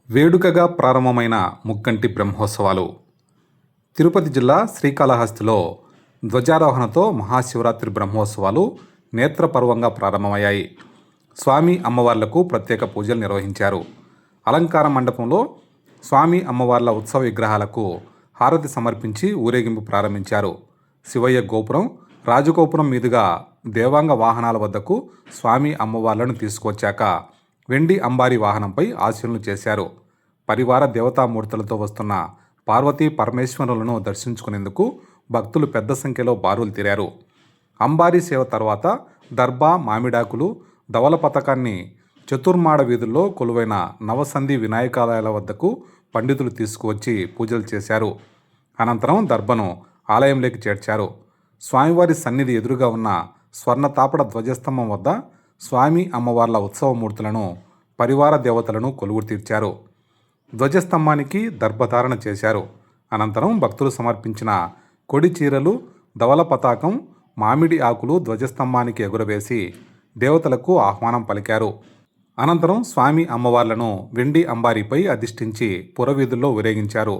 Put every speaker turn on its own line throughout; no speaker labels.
వేడుకగా ప్రారంభమైన ముక్కంటి బ్రహ్మోత్సవాలు. తిరుపతి జిల్లా శ్రీకాళహస్తిలో ధ్వజారోహణతో మహాశివరాత్రి బ్రహ్మోత్సవాలు నేత్రపర్వంగా ప్రారంభమయ్యాయి. స్వామి అమ్మవార్లకు ప్రత్యేక పూజలు నిర్వహించారు. అలంకార మండపంలో స్వామి అమ్మవార్ల ఉత్సవ విగ్రహాలకు హారతి సమర్పించి ఊరేగింపు ప్రారంభించారు. శివయ్య గోపురం, రాజగోపురం మీదుగా దేవాంగ వాహనాల వద్దకు స్వామి అమ్మవార్లను తీసుకొచ్చాక వెండి అంబారీ వాహనంపై ఆశీనులు చేశారు. పరివార దేవతామూర్తులతో వస్తున్న పార్వతీ పరమేశ్వరులను దర్శించుకునేందుకు భక్తులు పెద్ద సంఖ్యలో బారులు తీరారు. అంబారీ సేవ తర్వాత దర్భా, మామిడాకులు, ధవల పతాకాన్ని చతుర్మాడ వీధుల్లో కొలువైన నవసంధి వినాయకాలయాల వద్దకు పండితులు తీసుకువచ్చి పూజలు చేశారు. అనంతరం దర్భను ఆలయంలోకి చేర్చారు. స్వామివారి సన్నిధి ఎదురుగా ఉన్న స్వర్ణతాపడ ధ్వజస్తంభం వద్ద స్వామి అమ్మవార్ల ఉత్సవమూర్తులను, పరివార దేవతలను కొలువు తీర్చారు. ధ్వజస్తంభానికి దర్భధారణ చేశారు. అనంతరం భక్తులు సమర్పించిన కొడి చీరలు, ధవల పతాకం, మామిడి ఆకులు ధ్వజస్తంభానికి ఎగురవేసి దేవతలకు ఆహ్వానం పలికారు. అనంతరం స్వామి అమ్మవార్లను వెండి అంబారీపై అధిష్ఠించి పురవీధుల్లో ఊరేగించారు.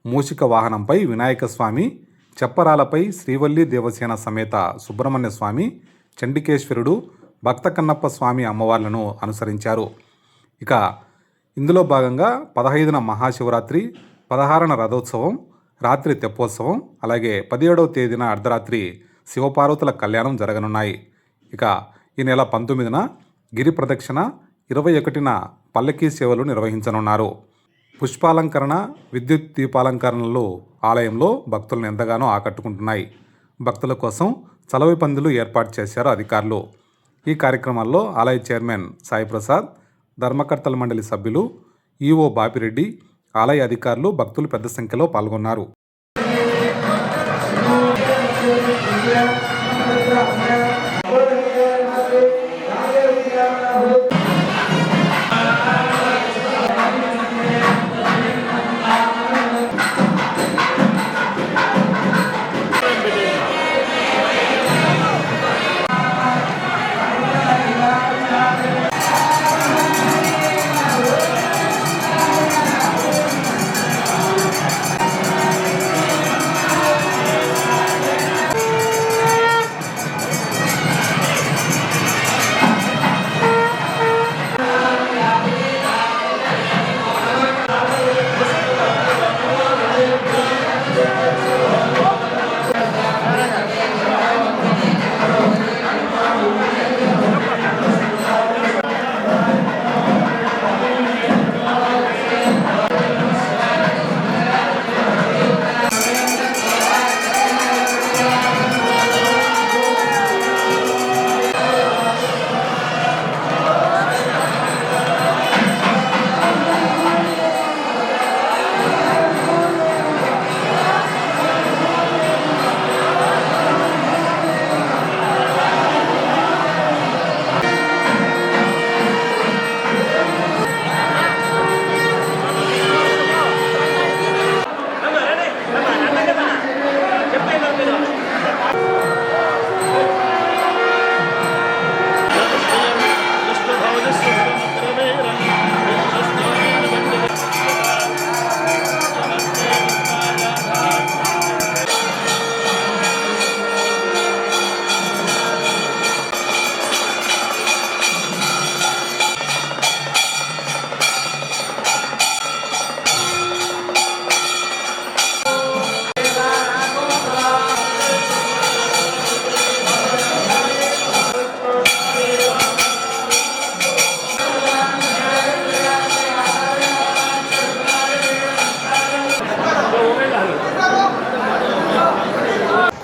మూషిక వాహనంపై వినాయక స్వామి, చెప్పరాలపై శ్రీవల్లి దేవసేన సమేత సుబ్రహ్మణ్య స్వామి, చండికేశ్వరుడు, భక్త కన్నప్ప స్వామి అమ్మవార్లను అనుసరించారు. ఇక ఇందులో భాగంగా 15న మహాశివరాత్రి, 16న రథోత్సవం, రాత్రి తెప్పోత్సవం, అలాగే 17వ తేదీన అర్ధరాత్రి శివపార్వతుల కళ్యాణం జరగనున్నాయి. ఇక ఈ నెల 19న గిరి ప్రదక్షిణ, 21న పల్లకీ సేవలు నిర్వహించనున్నారు. పుష్పాలంకరణ, విద్యుత్ దీపాలంకరణలు ఆలయంలో భక్తులను ఎంతగానో ఆకట్టుకుంటున్నాయి. భక్తుల కోసం చలవి పందులు ఏర్పాటు చేశారు అధికారులు. ఈ కార్యక్రమాల్లో ఆలయ చైర్మన్ సాయి ప్రసాద్, ధర్మకర్తల మండలి సభ్యులు, ఈవో బాపిరెడ్డి, ఆలయ అధికారులు, భక్తులు పెద్ద సంఖ్యలో పాల్గొన్నారు.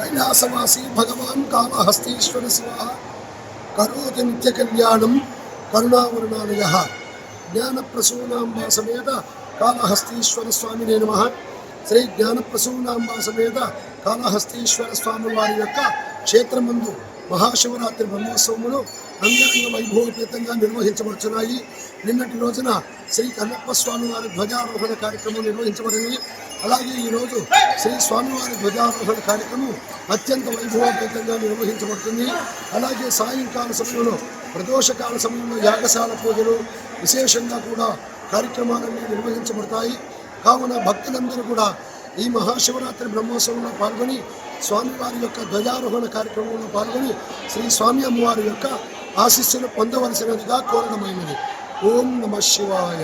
कैलासवासी भगवान कालहस्तीश्वर शिव करोति नित्य कल्याणम करुणावरुणालयः ज्ञानप्रसूनांबा समेत कालहस्तीश्वर स्वामिने नमः. श्री ज्ञानप्रसूनांबा समेत कालहस्तीश्वर स्वामी वाరి యొక్క క్షేత్రమందు మహాశివరాత్రి బ్రహ్మోత్సవములు అంగరంగ వైభవపేతంగా నిర్వహించబడుతున్నాయి. నిన్నటి రోజున శ్రీ కన్నప్ప స్వామివారి ధ్వజారోహణ కార్యక్రమం నిర్వహించబడింది. అలాగే ఈరోజు శ్రీ స్వామివారి ధ్వజారోహణ కార్యక్రమం అత్యంత వైభవపేతంగా నిర్వహించబడుతుంది. అలాగే సాయంకాల సమయంలో ప్రదోషకాల సమయంలో యాగశాల పూజలు విశేషంగా కూడా కార్యక్రమాలన్నీ నిర్వహించబడతాయి. కావున భక్తులందరూ కూడా ఈ మహాశివరాత్రి బ్రహ్మోత్సవంలో పాల్గొని స్వామివారి యొక్క ధ్వజారోహణ కార్యక్రమంలో పాల్గొని శ్రీ స్వామి అమ్మవారి యొక్క ఆశీస్సులు పొందవలసినదిగా కోరడమైనది. ఓం నమః శివాయ.